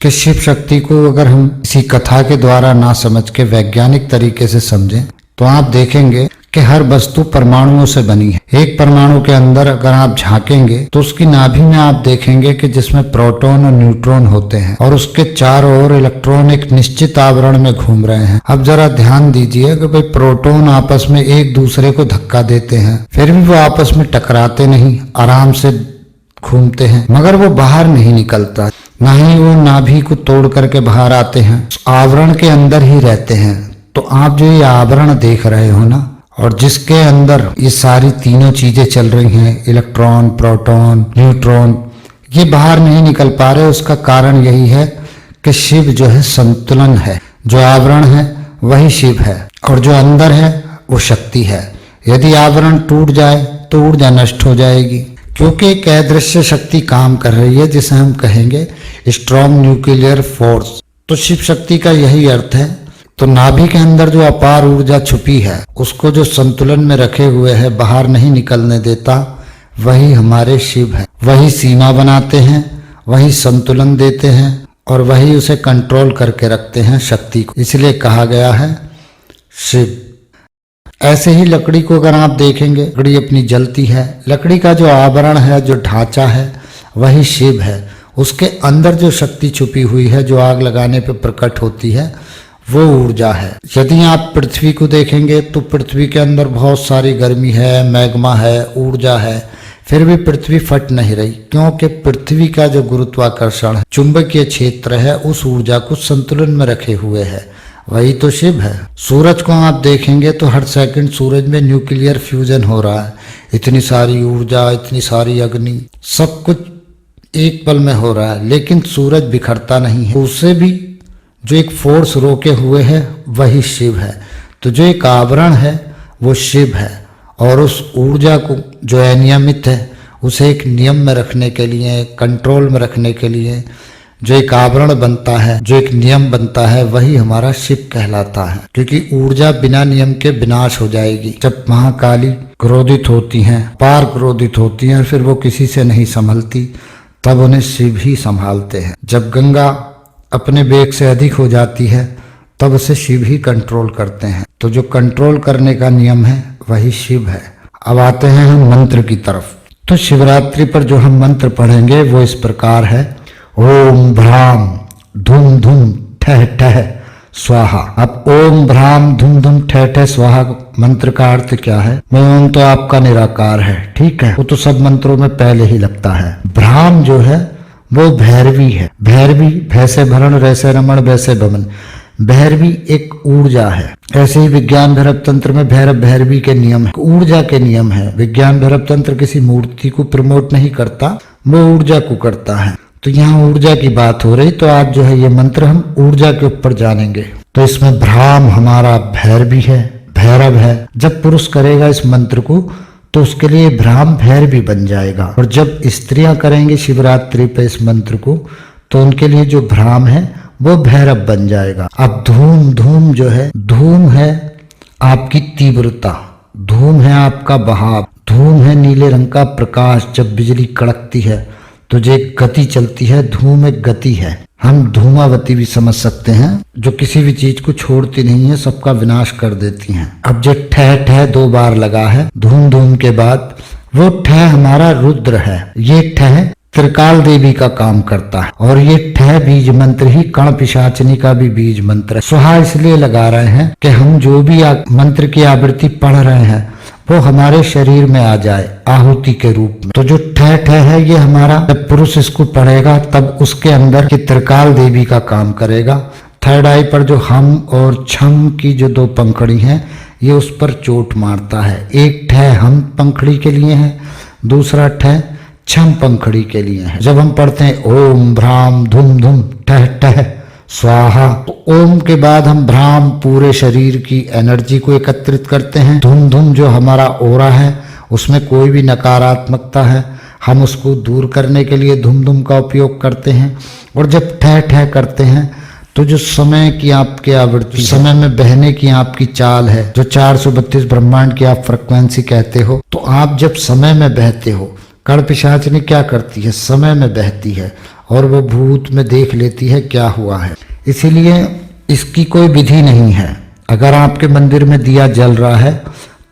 कि शिव शक्ति को अगर हम इसी कथा के द्वारा ना समझ के वैज्ञानिक तरीके से समझें तो आप देखेंगे कि हर वस्तु परमाणुओं से बनी है। एक परमाणु के अंदर अगर आप झांकेंगे तो उसकी नाभि में आप देखेंगे कि जिसमें प्रोटॉन और न्यूट्रॉन होते हैं और उसके चारों ओर इलेक्ट्रॉन एक निश्चित आवरण में घूम रहे हैं। अब जरा ध्यान दीजिए कि भाई प्रोटॉन आपस में एक दूसरे को धक्का देते हैं, फिर भी वो आपस में टकराते नहीं, आराम से घूमते हैं, मगर वो बाहर नहीं निकलता, ना ही वो नाभि को तोड़ करके बाहर आते हैं, आवरण के अंदर ही रहते हैं। तो आप जो ये आवरण देख रहे हो ना, और जिसके अंदर ये सारी तीनों चीजें चल रही हैं, इलेक्ट्रॉन, प्रोटॉन, न्यूट्रॉन, ये बाहर नहीं निकल पा रहे, उसका कारण यही है कि शिव जो है संतुलन है। जो आवरण है वही शिव है और जो अंदर है वो शक्ति है। यदि आवरण टूट जाए तो ऊर्जा नष्ट हो जाएगी, क्योंकि एक अदृश्य शक्ति काम कर रही है जिसे हम कहेंगे स्ट्रॉन्ग न्यूक्लियर फोर्स। तो शिव शक्ति का यही अर्थ है। तो नाभि के अंदर जो अपार ऊर्जा छुपी है, उसको जो संतुलन में रखे हुए है, बाहर नहीं निकलने देता, वही हमारे शिव है। वही सीमा बनाते हैं, वही संतुलन देते हैं और वही उसे कंट्रोल करके रखते हैं शक्ति को, इसलिए कहा गया है शिव। ऐसे ही लकड़ी को अगर आप देखेंगे, लकड़ी अपनी जलती है, लकड़ी का जो आवरण है, जो ढांचा है, वही शिव है। उसके अंदर जो शक्ति छुपी हुई है, जो आग लगाने पे प्रकट होती है, वो ऊर्जा है। यदि आप पृथ्वी को देखेंगे तो पृथ्वी के अंदर बहुत सारी गर्मी है, मैग्मा है, ऊर्जा है, फिर भी पृथ्वी फट नहीं रही, क्योंकि पृथ्वी का जो गुरुत्वाकर्षण है, चुंबकीय क्षेत्र है, उस ऊर्जा को संतुलन में रखे हुए है, वही तो शिव है। सूरज को आप देखेंगे तो हर सेकंड सूरज में न्यूक्लियर फ्यूजन हो रहा है, इतनी सारी ऊर्जा, इतनी सारी अग्नि, सब कुछ एक पल में हो रहा है, लेकिन सूरज बिखरता नहीं है। उससे भी जो एक फोर्स रोके हुए है वही शिव है। तो जो एक आवरण है वो शिव है, और उस ऊर्जा को जो अनियमित है उसे एक नियम में रखने के लिए, कंट्रोल में रखने के लिए जो एक आवरण बनता है, जो एक नियम बनता है, वही हमारा शिव कहलाता है। क्योंकि ऊर्जा बिना नियम के विनाश हो जाएगी। जब महाकाली क्रोधित होती हैं, पार क्रोधित होती हैं, फिर वो किसी से नहीं संभलती, तब उन्हें शिव ही संभालते हैं। जब गंगा अपने वेग से अधिक हो जाती है, तब उसे शिव ही कंट्रोल करते हैं। तो जो कंट्रोल करने का नियम है वही शिव है। अब आते हैं हम मंत्र की तरफ। तो शिवरात्रि पर जो हम मंत्र पढ़ेंगे वो इस प्रकार है, ओम भ्राम धूम धूम ठह ठह स्वाहा। अब ओम भ्राम धूम धूम ठह ठह स्वाहा मंत्र का अर्थ क्या है? मैं ओम तो आपका निराकार है, ठीक है, वो तो सब मंत्रों में पहले ही लगता है। भ्राम जो है वो भैरवी है। भैरवी भैसे भरण रैसे रमण वैसे भवन, भैरवी एक ऊर्जा है। ऐसे ही विज्ञान भैरव तंत्र में भैरव भैरवी के नियम है, ऊर्जा के नियम है। विज्ञान भैरव तंत्र किसी मूर्ति को प्रमोट नहीं करता, वो ऊर्जा को करता है। तो यहाँ ऊर्जा की बात हो रही, तो आज जो है ये मंत्र हम ऊर्जा के ऊपर जानेंगे। तो इसमें भ्राम हमारा भैरवी है, भैरव है। जब पुरुष करेगा इस मंत्र को तो उसके लिए भ्राम भैरवी बन जाएगा, और जब स्त्रियां करेंगे शिवरात्रि पे इस मंत्र को तो उनके लिए जो भ्राम है वो भैरव बन जाएगा। अब धूम धूम जो है, धूम है आपकी तीव्रता, धूम है आपका बहाव, धूम है नीले रंग का प्रकाश। जब बिजली कड़कती है तो जो एक गति चलती है, धूम एक गति है। हम धूमावती भी समझ सकते हैं, जो किसी भी चीज को छोड़ती नहीं है, सबका विनाश कर देती हैं। अब जो ठह ठह 2 बार लगा है धूम धूम के बाद, वो ठह हमारा रुद्र है। ये ठह त्रिकाल देवी का काम करता है, और ये ठह बीज मंत्र ही कण पिशाचनी का भी बीज मंत्र है। सुहा इसलिए लगा रहे हैं कि हम जो भी मंत्र की आवृत्ति पढ़ रहे हैं वो हमारे शरीर में आ जाए आहुति के रूप में। तो जो ठह ठह है ये हमारा, जब पुरुष इसको पढ़ेगा तब उसके अंदर की त्रिकाल देवी का काम करेगा। थर्ड आई पर जो हम और छम की जो 2 पंखड़ी हैं, ये उस पर चोट मारता है। एक ठह हम पंखड़ी के लिए है, दूसरा ठह छम पंखड़ी के लिए है। जब हम पढ़ते हैं ओम भ्राम धूम धूम ठह ठह स्वाहा, तो ओम के बाद हम भ्राम पूरे शरीर की एनर्जी को एकत्रित करते हैं। धूम धूम जो हमारा ओरा है उसमें कोई भी नकारात्मकता है, हम उसको दूर करने के लिए धूम धूम का उपयोग करते हैं। और जब ठह ठह करते हैं तो जो समय की आपके आवृत्ति, समय में बहने की आपकी चाल है, जो 432 ब्रह्मांड की आप फ्रीक्वेंसी कहते हो, तो आप जब समय में बहते हो, कण पिशाचनी क्या करती है, समय में बहती है और वो भूत में देख लेती है क्या हुआ है। इसीलिए इसकी कोई विधि नहीं है। अगर आपके मंदिर में दिया जल रहा है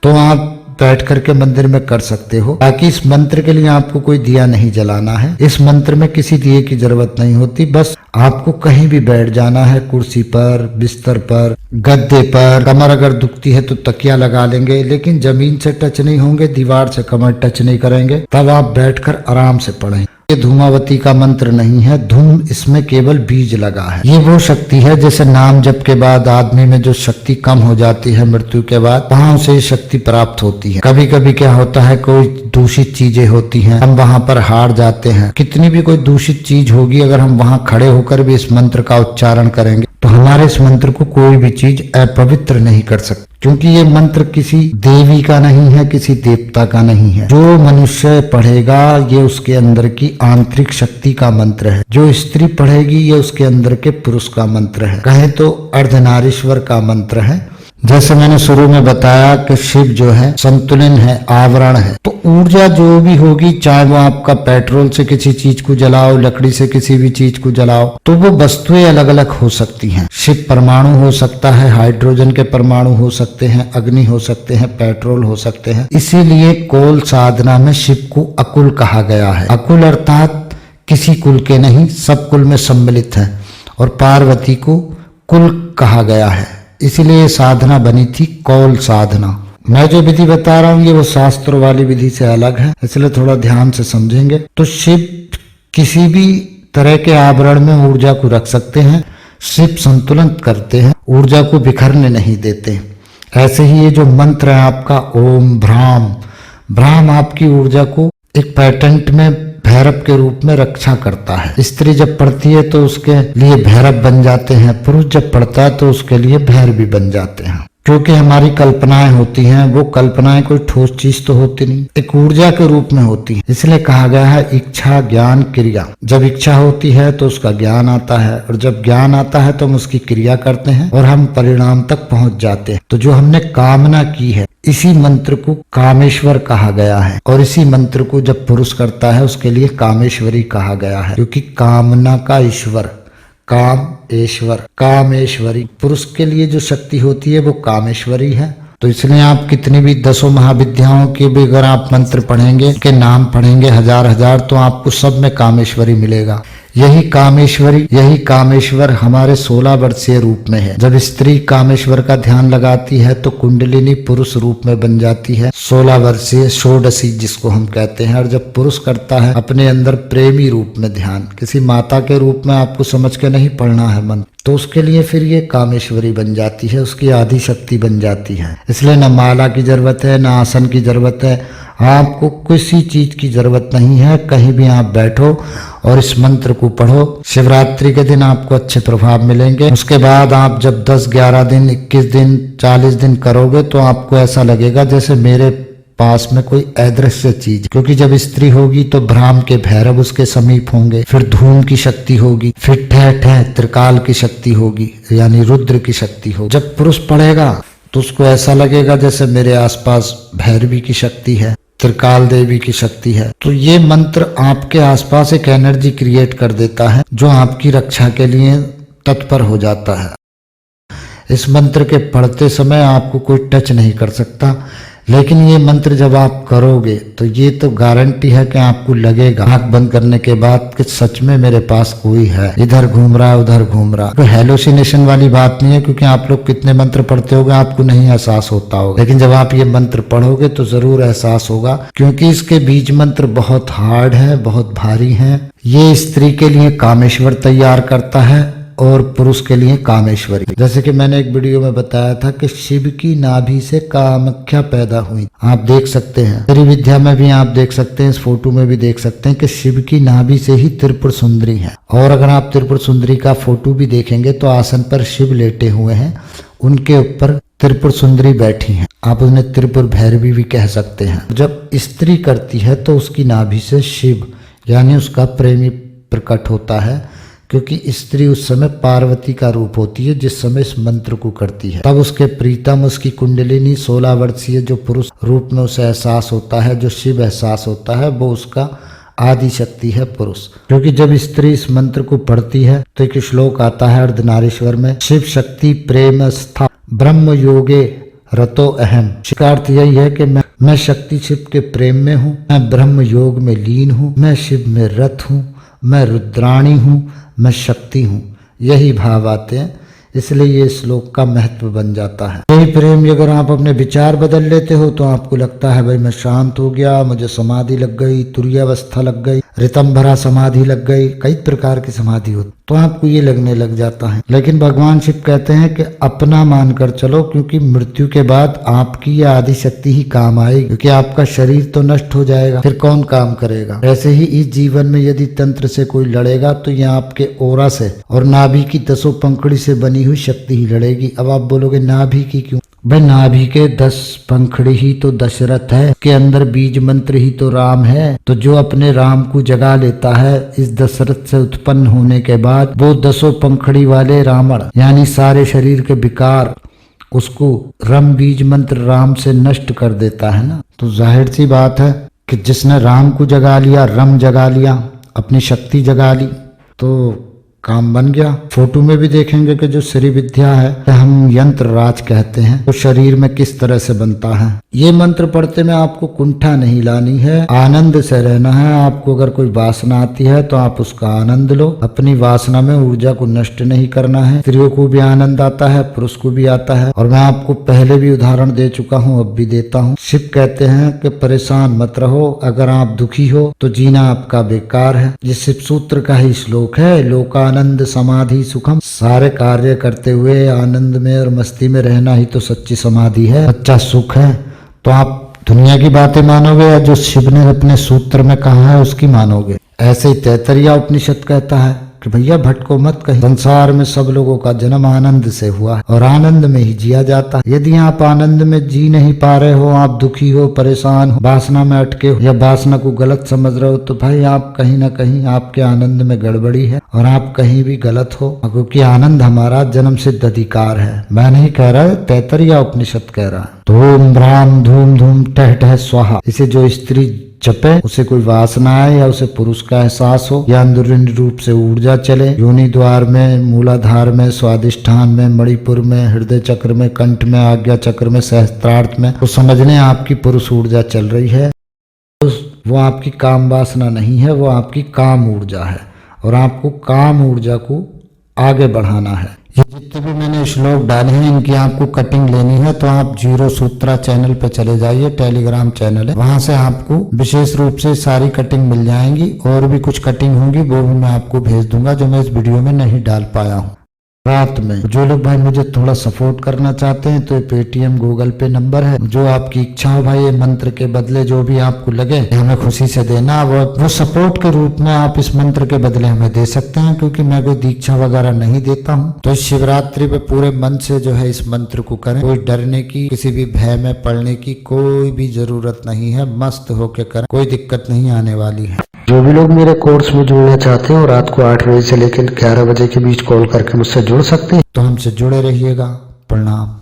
तो आप बैठ करके मंदिर में कर सकते हो, ताकि इस मंत्र के लिए आपको कोई दिया नहीं जलाना है। इस मंत्र में किसी दिए की जरूरत नहीं होती, बस आपको कहीं भी बैठ जाना है, कुर्सी पर, बिस्तर पर, गद्दे पर। कमर अगर दुखती है तो तकिया लगा लेंगे, लेकिन जमीन से टच नहीं होंगे, दीवार से कमर टच नहीं करेंगे, तब आप बैठकर आराम से पढ़ें। ये धूमावती का मंत्र नहीं है, धूम इसमें केवल बीज लगा है। ये वो शक्ति है जैसे नाम जप के बाद आदमी में जो शक्ति कम हो जाती है मृत्यु के बाद, वहां उसे शक्ति प्राप्त होती है। कभी कभी क्या होता है, कोई दूषित चीजें होती हैं, हम वहां पर हार जाते हैं। कितनी भी कोई दूषित चीज होगी, अगर हम वहां खड़े होकर भी इस मंत्र का उच्चारण करेंगे तो हमारे इस मंत्र को कोई भी चीज अपवित्र नहीं कर सकती, क्योंकि ये मंत्र किसी देवी का नहीं है, किसी देवता का नहीं है। जो मनुष्य पढ़ेगा ये उसके अंदर की आंतरिक शक्ति का मंत्र है, जो स्त्री पढ़ेगी ये उसके अंदर के पुरुष का मंत्र है, कहें तो अर्धनारीश्वर का मंत्र है। जैसे मैंने शुरू में बताया कि शिव जो है संतुलन है, आवरण है, तो ऊर्जा जो भी होगी, चाहे वो आपका पेट्रोल से किसी चीज को जलाओ, लकड़ी से किसी भी चीज को जलाओ, तो वो वस्तुएं अलग अलग हो सकती हैं। शिव परमाणु हो सकता है, हाइड्रोजन के परमाणु हो सकते हैं, अग्नि हो सकते हैं, पेट्रोल हो सकते हैं। इसीलिए कोल साधना में शिव को अकुल कहा गया है। अकुल अर्थात किसी कुल के नहीं, सब कुल में सम्मिलित है, और पार्वती को कुल कहा गया है, इसीलिए साधना बनी थी कौल साधना। मैं जो विधि बता रहा हूँ ये वो शास्त्र वाली विधि से अलग है, इसलिए थोड़ा ध्यान से समझेंगे। तो शिव किसी भी तरह के आवरण में ऊर्जा को रख सकते हैं, शिव संतुलन करते हैं, ऊर्जा को बिखरने नहीं देते। ऐसे ही ये जो मंत्र है आपका ओम भ्राम, भ्राम आपकी ऊर्जा को एक पैटर्न में भैरव के रूप में रक्षा करता है। स्त्री जब पढ़ती है तो उसके लिए भैरव बन जाते हैं, पुरुष जब पढ़ता है तो उसके लिए भैरवी बन जाते हैं। क्योंकि हमारी कल्पनाएं होती हैं, वो कल्पनाएं कोई ठोस चीज तो होती नहीं, एक ऊर्जा के रूप में होती है। इसलिए कहा गया है इच्छा ज्ञान क्रिया। जब इच्छा होती है तो उसका ज्ञान आता है, और जब ज्ञान आता है तो हम उसकी क्रिया करते हैं और हम परिणाम तक पहुंच जाते हैं। तो जो हमने कामना की है, इसी मंत्र को कामेश्वर कहा गया है, और इसी मंत्र को जब पुरुष करता है उसके लिए कामेश्वरी कहा गया है, क्योंकि कामना का ईश्वर कामेश्वर, कामेश्वरी। पुरुष के लिए जो शक्ति होती है वो कामेश्वरी है। तो इसलिए आप कितनी भी 10 महाविद्याओं के भी अगर आप मंत्र पढ़ेंगे, के नाम पढ़ेंगे हजार, तो आपको सब में कामेश्वरी मिलेगा। यही कामेश्वर हमारे 16 वर्षीय रूप में है। जब स्त्री कामेश्वर का ध्यान लगाती है तो कुंडलिनी पुरुष रूप में बन जाती है, 16 वर्षीय षोडशी जिसको हम कहते हैं। और जब पुरुष करता है अपने अंदर प्रेमी रूप में ध्यान, किसी माता के रूप में आपको समझ के नहीं पढ़ना है मंत्र, तो उसके लिए फिर ये कामेश्वरी बन जाती है, उसकी आदि शक्ति बन जाती है। इसलिए न माला की जरूरत है, न आसन की जरूरत है, आपको किसी चीज की जरूरत नहीं है। कहीं भी आप बैठो और इस मंत्र को पढ़ो। शिवरात्रि के दिन आपको अच्छे प्रभाव मिलेंगे। उसके बाद आप जब 10, 11 दिन, 21 दिन, 40 दिन करोगे तो आपको ऐसा लगेगा जैसे मेरे पास में कोई अदृश्य चीज, क्योंकि जब स्त्री होगी तो भ्राम के भैरव उसके समीप होंगे, फिर धूम की शक्ति होगी, फिर ठह ठह त्रिकाल की शक्ति होगी, यानी रुद्र की शक्ति होगी। जब पुरुष पढ़ेगा तो उसको ऐसा लगेगा जैसे मेरे आसपास भैरवी की शक्ति है, त्रिकाल देवी की शक्ति है। तो ये मंत्र आपके आसपास एक एनर्जी क्रिएट कर देता है जो आपकी रक्षा के लिए तत्पर हो जाता है। इस मंत्र के पढ़ते समय आपको कोई टच नहीं कर सकता, लेकिन ये मंत्र जब आप करोगे तो ये तो गारंटी है कि आपको लगेगा आंख बंद करने के बाद कि सच में मेरे पास कोई है, इधर घूम रहा है, उधर घूम रहा है। कोई हेलोसिनेशन वाली बात नहीं है, क्योंकि आप लोग कितने मंत्र पढ़ते होगे आपको नहीं एहसास होता होगा, लेकिन जब आप ये मंत्र पढ़ोगे तो जरूर एहसास होगा, क्योंकि इसके बीज मंत्र बहुत हार्ड है, बहुत भारी है। ये स्त्री के लिए कामेश्वर तैयार करता है और पुरुष के लिए कामेश्वरी। जैसे कि मैंने एक वीडियो में बताया था कि शिव की नाभि से कामाख्या पैदा हुई। आप देख सकते हैं, तेरी विद्या में भी आप देख सकते हैं, इस फोटो में भी देख सकते हैं कि शिव की नाभि से ही त्रिपुर सुंदरी है। और अगर आप त्रिपुर सुंदरी का फोटो भी देखेंगे तो आसन पर शिव लेटे हुए हैं, उनके ऊपर त्रिपुर सुंदरी बैठी हैं। आप उन्हें त्रिपुर भैरवी भी कह सकते हैं। जब स्त्री करती है तो उसकी नाभि से शिव यानी उसका प्रेमी प्रकट होता है, क्योंकि स्त्री उस समय पार्वती का रूप होती है जिस समय इस मंत्र को करती है। तब उसके प्रीतम उसकी कुंडलिनी 16 वर्षीय जो पुरुष रूप में उसे एहसास होता है, जो शिव एहसास होता है, वो उसका आदि शक्ति है पुरुष। क्योंकि जब स्त्री इस मंत्र को पढ़ती है तो एक श्लोक आता है अर्धनारीश्वर में, शिव शक्ति प्रेम स्था ब्रह्म योगे रतो अहम। इसका अर्थ यही है कि मैं शक्ति शिव के प्रेम में हूँ, मैं ब्रह्म योग में लीन हूँ, मैं शिव में रत हूँ, मैं रुद्राणी हूँ, मैं शक्ति हूँ। यही भाव आते हैं, इसलिए ये श्लोक का महत्व बन जाता है। यही प्रेम अगर आप अपने विचार बदल लेते हो तो आपको लगता है भाई मैं शांत हो गया, मुझे समाधि लग गई, तुरीयावस्था लग गई, रितम भरा समाधि लग गई, कई प्रकार की समाधि होती, तो आपको ये लगने लग जाता है। लेकिन भगवान शिव कहते हैं कि अपना मानकर चलो, क्योंकि मृत्यु के बाद आपकी यह आदि शक्ति ही काम आएगी, क्योंकि आपका शरीर तो नष्ट हो जाएगा, फिर कौन काम करेगा। ऐसे ही इस जीवन में यदि तंत्र से कोई लड़ेगा तो यह आपके ओरा से और नाभि की 10 पंखुड़ी से बनी हुई शक्ति ही लड़ेगी। अब आप बोलोगे नाभि की क्यों? भाई नाभि के 10 पंखड़ी ही तो दशरथ है, के अंदर बीज मंत्र ही तो राम है। तो जो अपने राम को जगा लेता है इस दशरथ से उत्पन्न होने के बाद, वो 10 पंखड़ी वाले रावण यानी सारे शरीर के विकार उसको रम बीज मंत्र राम से नष्ट कर देता है ना। तो जाहिर सी बात है कि जिसने राम को जगा लिया, रम जगा लिया, अपनी शक्ति जगा ली, तो काम बन गया। फोटो में भी देखेंगे कि जो श्री विद्या है हम यंत्र राज कहते हैं, तो शरीर में किस तरह से बनता है। ये मंत्र पढ़ते में आपको कुंठा नहीं लानी है, आनंद से रहना है। आपको अगर कोई वासना आती है तो आप उसका आनंद लो, अपनी वासना में ऊर्जा को नष्ट नहीं करना है। स्त्रियों को भी आनंद आता है, पुरुष को भी आता है, और मैं आपको पहले भी उदाहरण दे चुका हूँ, अब भी देता हूँ। शिव कहते हैं कि परेशान मत रहो, अगर आप दुखी हो तो जीना आपका बेकार है। ये शिव सूत्र का ही श्लोक है, लोकानंद समाधि सुखम। सारे कार्य करते हुए आनंद में और मस्ती में रहना ही तो सच्ची समाधि है, सच्चा सुख है। तो आप दुनिया की बातें मानोगे या जो शिव ने अपने सूत्र में कहा है उसकी मानोगे? ऐसे ही तैतरिया उपनिषद कहता है कि भैया भटको मत कहीं, संसार में सब लोगों का जन्म आनंद से हुआ है और आनंद में ही जिया जाता है। यदि आप आनंद में जी नहीं पा रहे हो, आप दुखी हो, परेशान हो, वासना में अटके हो या वासना को गलत समझ रहे हो, तो भाई आप कहीं ना कहीं आपके आनंद में गड़बड़ी है और आप कहीं भी गलत हो, क्योंकि आनंद हमारा जन्म सिद्ध अधिकार है। मैं नहीं कह रहा, तैतरिया उपनिषद कह रहा है। धूम भ्राम धूम धूम टह टह स्वाहा, इसे जो स्त्री जपे उसे कोई वासना आए या उसे पुरुष का एहसास हो या अंदरूनी रूप से ऊर्जा चले, योनि द्वार में, मूलाधार में, स्वादिष्ठान में, मणिपुर में, हृदय चक्र में, कंठ में, आज्ञा चक्र में, सहस्त्रार्थ में, तो समझने आपकी पुरुष ऊर्जा चल रही है। वो आपकी काम वासना नहीं है, वो आपकी काम ऊर्जा है और आपको काम ऊर्जा को आगे बढ़ाना है। ये जितने भी मैंने श्लोक डाले हैं इनकी आपको कटिंग लेनी है तो आप जीरो सूत्रा चैनल पे चले जाइए, टेलीग्राम चैनल है, वहां से आपको विशेष रूप से सारी कटिंग मिल जाएंगी। और भी कुछ कटिंग होंगी वो भी मैं आपको भेज दूंगा जो मैं इस वीडियो में नहीं डाल पाया हूँ। रात में जो लोग भाई मुझे थोड़ा सपोर्ट करना चाहते हैं तो ये पेटीएम गूगल पे नंबर है, जो आपकी इच्छा हो भाई, ये मंत्र के बदले जो भी आपको लगे हमें खुशी से देना, वो सपोर्ट के रूप में आप इस मंत्र के बदले हमें दे सकते हैं, क्योंकि मैं कोई दीक्षा वगैरह नहीं देता हूँ। तो इस शिवरात्रि पे पूरे मन से जो है इस मंत्र को करें, कोई डरने की, किसी भी भय में पड़ने की कोई भी जरूरत नहीं है, मस्त होके करें, कोई दिक्कत नहीं आने वाली है। जो भी लोग मेरे कोर्स में जुड़ना चाहते हैं और रात को 8 बजे से लेकर 11 बजे के बीच कॉल करके मुझसे जुड़ सकते हैं, तो हमसे जुड़े रहिएगा। प्रणाम।